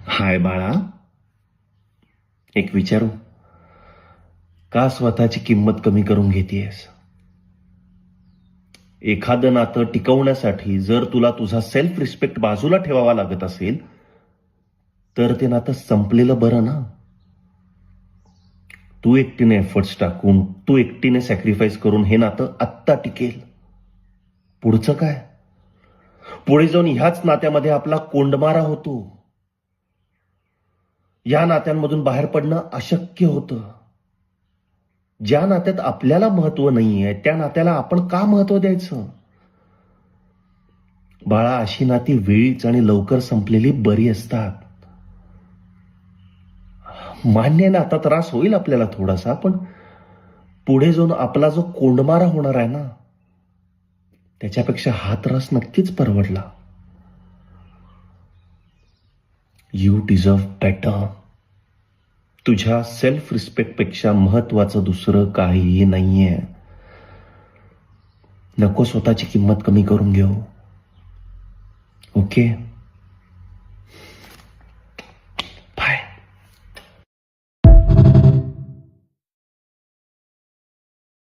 हाय बाळा, एक विचारू? का स्वतःची किंमत कमी करून घेतेयस? एखादं नातं टिकवण्यासाठी जर तुला तुझा सेल्फ रिस्पेक्ट बाजूला ठेवावा लागत असेल तर ते नातं संपलेलं बरं ना. तू एकटीने एफर्ट्स टाकून, तू एकटीने सॅक्रिफाईस करून हे नातं आत्ता टिकेल. पुढचं काय? पुढे जाऊन ह्याच नात्यामध्ये आपला कोंडमारा होतो. या नात्यांमधून बाहेर पडणं अशक्य होतं. ज्या नात्यात आपल्याला महत्व नाहीये त्या नात्याला आपण का महत्व द्यायचं? बाळा, अशी नाती वेळीच आणि लवकर संपलेली बरी असतात. मान्य आहे ना, आता त्रास होईल आपल्याला थोडासा, पण पुढे जाऊन आपला जो कोंडमारा होणार आहे ना, त्याच्यापेक्षा हा त्रास नक्कीच परवडला. You deserve better. तुझ्या सेल्फ रिस्पेक्ट पेक्षा महत्वाचं दुसरं काहीही नाहीये. नको स्वतःची किंमत कमी करून घेऊ. ओके?